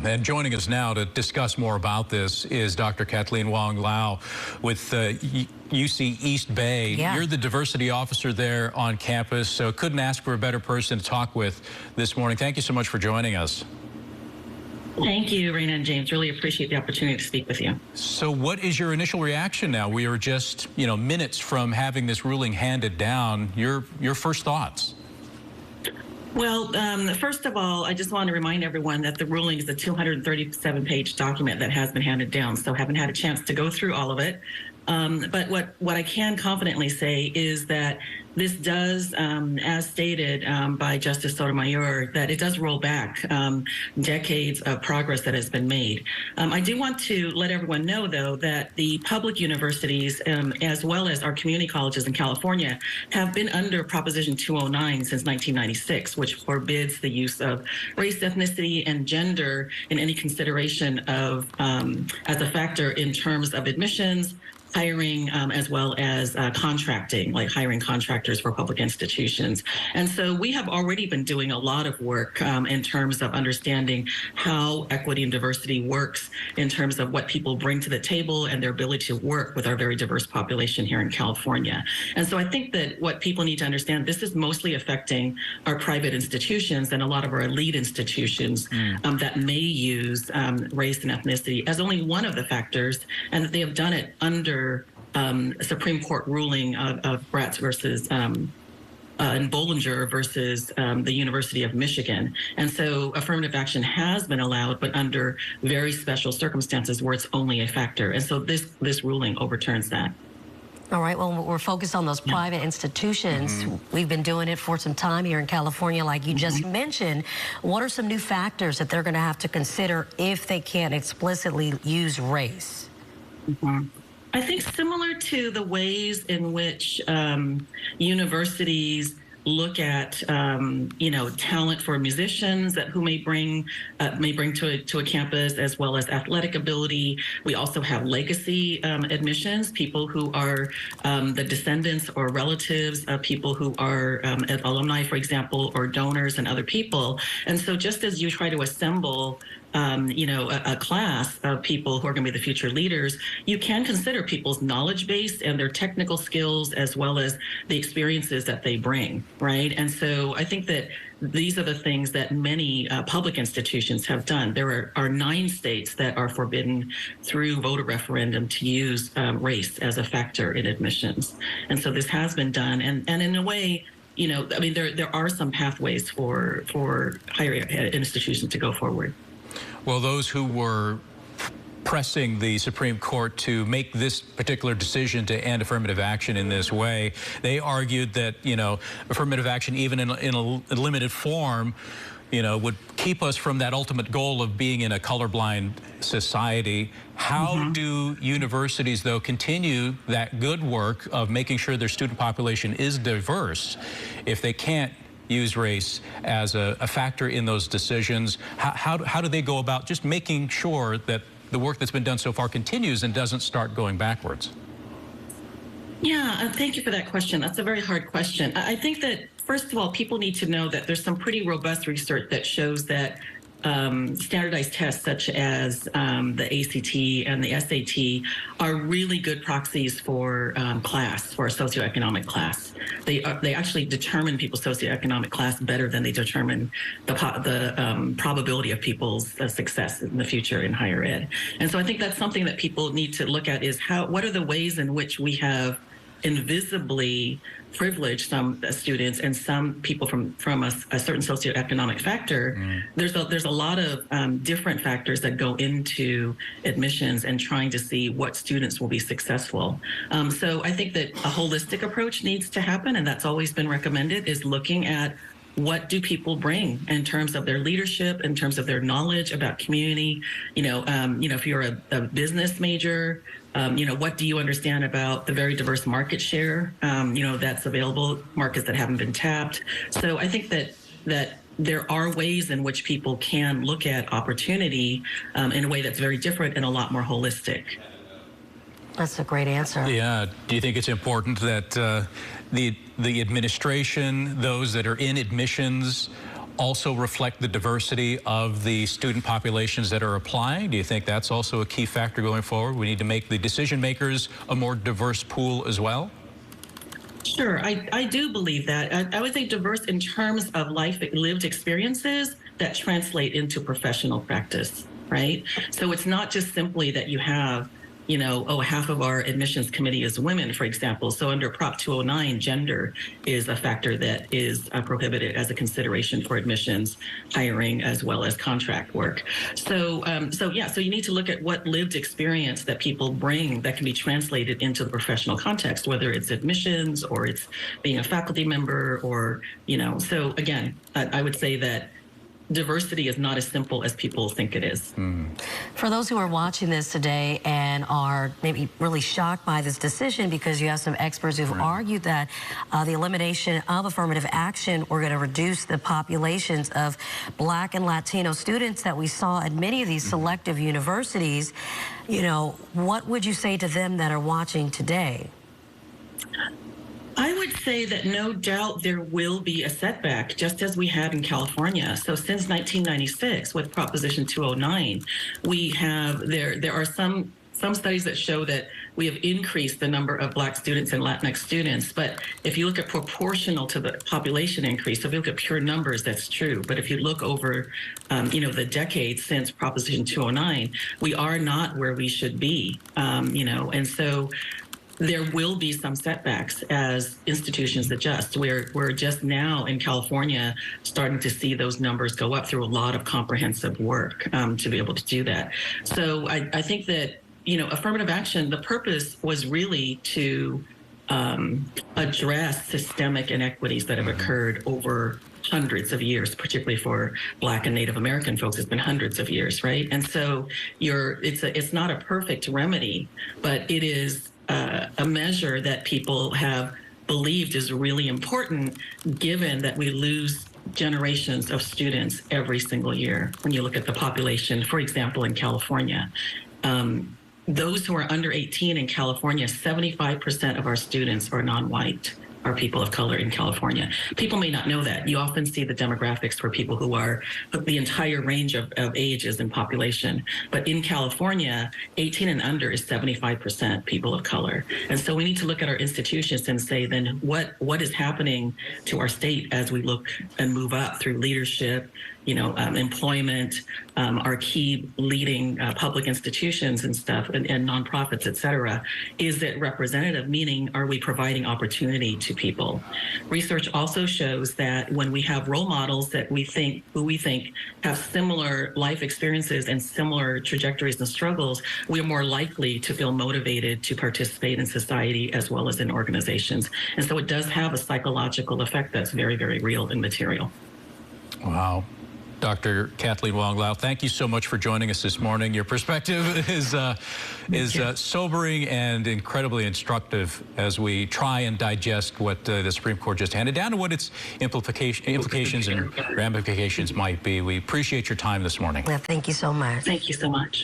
And joining us now to discuss more about this is Dr. Kathleen Wong Lau with UC East Bay. Yeah. You're the diversity officer there on campus, so couldn't ask for a better person to talk with this morning. Thank you so much for joining us. Thank you, Reyna and James. Really appreciate the opportunity to speak with you. So what is your initial reaction now? We are just, minutes from having this ruling handed down. Your first thoughts? Well, first of all, I just want to remind everyone that the ruling is a 237-page document that has been handed down, so haven't had a chance to go through all of it. But what I can confidently say is that this does, as stated by Justice Sotomayor, that it does roll back decades of progress that has been made. I do want to let everyone know, though, that the public universities, as well as our community colleges in California, have been under Proposition 209 since 1996, which forbids the use of race, ethnicity, and gender in any consideration of as a factor in terms of admissions, hiring, as well as contracting, like hiring contractors for public institutions. And so we have already been doing a lot of work in terms of understanding how equity and diversity works in terms of what people bring to the table and their ability to work with our very diverse population here in California. And so I think that what people need to understand, this is mostly affecting our private institutions and a lot of our elite institutions that may use race and ethnicity as only one of the factors, and that they have done it under a Supreme Court ruling of Bratz versus and Bollinger versus the University of Michigan. And so affirmative action has been allowed, but under very special circumstances where it's only a factor. And so this ruling overturns that. All right, well, we're focused on those private institutions. We've been doing it for some time here in California, like you just mentioned. What are some new factors that they're going to have to consider if they can't explicitly use race? I think similar to the ways in which universities look at, talent for musicians that who may bring to a campus, as well as athletic ability. We also have legacy admissions, people who are the descendants or relatives of people who are alumni, for example, or donors and other people. And so just as you try to assemble a class of people who are going to be the future leaders, you can consider people's knowledge base and their technical skills, as well as the experiences that they bring, right? And so I think that these are the things that many public institutions have done. There are 9 states that are forbidden through voter referendum to use race as a factor in admissions. And so this has been done. And in a way, there are some pathways for higher ed institutions to go forward. Well, those who were pressing the Supreme Court to make this particular decision to end affirmative action in this way, they argued that, affirmative action, even in a limited form, would keep us from that ultimate goal of being in a colorblind society. How do universities, though, continue that good work of making sure their student population is diverse if they can't use race as a factor in those decisions? How do they go about just making sure that the work that's been done so far continues and doesn't start going backwards? Yeah, thank you for that question. That's a very hard question. I think that, first of all, people need to know that there's some pretty robust research that shows that standardized tests such as the ACT and the SAT are really good proxies for class, for a socioeconomic class. They actually determine people's socioeconomic class better than they determine the probability of people's success in the future in higher ed. And so I think that's something that people need to look at, is what are the ways in which we have invisibly privilege some students and some people from a certain socioeconomic factor. There's a lot of different factors that go into admissions and trying to see what students will be successful. So I think that a holistic approach needs to happen, and that's always been recommended, is looking at what do people bring in terms of their leadership, in terms of their knowledge about community. If you're a business major, what do you understand about the very diverse market share, that's available, markets that haven't been tapped. So I think that there are ways in which people can look at opportunity in a way that's very different and a lot more holistic. That's a great answer. Yeah. Do you think it's important that the administration, those that are in admissions, also reflect the diversity of the student populations that are applying? Do you think that's also a key factor going forward? We need to make the decision makers a more diverse pool as well? Sure, I do believe that. I would say diverse in terms of lived experiences that translate into professional practice, right? So it's not just simply that you have, you know, oh, half of our admissions committee is women, for example. So under Prop 209, gender is a factor that is prohibited as a consideration for admissions, hiring, as well as contract work. So you need to look at what lived experience that people bring that can be translated into the professional context, whether it's admissions or it's being a faculty member or, you know, so again, I would say that diversity is not as simple as people think it is. For those who are watching this today and are maybe really shocked by this decision, because you have some experts who've argued that the elimination of affirmative action were going to reduce the populations of Black and Latino students that we saw at many of these selective universities, you know, what would you say to them that are watching today? I would say that no doubt there will be a setback, just as we had in California. So since 1996, with Proposition 209, we have there are some studies that show that we have increased the number of Black students and Latinx students. But if you look at proportional to the population increase, so if you look at pure numbers, that's true. But if you look over, you know, the decades since Proposition 209, we are not where we should be, you know, and so there will be some setbacks as institutions adjust. We're just now in California starting to see those numbers go up through a lot of comprehensive work to be able to do that. So I think that, you know, affirmative action, the purpose was really to address systemic inequities that have occurred over hundreds of years, particularly for Black and Native American folks. It's been hundreds of years, right? And so it's not a perfect remedy, but it is a measure that people have believed is really important, given that we lose generations of students every single year. When you look at the population, for example, in California, those who are under 18 in California, 75% of our students are non-white, are people of color in California. People may not know that. You often see the demographics for people who are the entire range of ages and population. But in California, 18 and under is 75% people of color. And so we need to look at our institutions and say, then what is happening to our state as we look and move up through leadership, you know, employment, our key leading public institutions and stuff, and nonprofits, et cetera. Is it representative? Meaning, are we providing opportunity to people? Research also shows that when we have role models that who we think have similar life experiences and similar trajectories and struggles, we are more likely to feel motivated to participate in society as well as in organizations. And so it does have a psychological effect that's very, very real and material. Wow. Dr. Kathleen Wong Lau, thank you so much for joining us this morning. Your perspective is sobering and incredibly instructive as we try and digest what the Supreme Court just handed down and what its implications and ramifications might be. We appreciate your time this morning. Yeah, thank you so much. Thank you so much.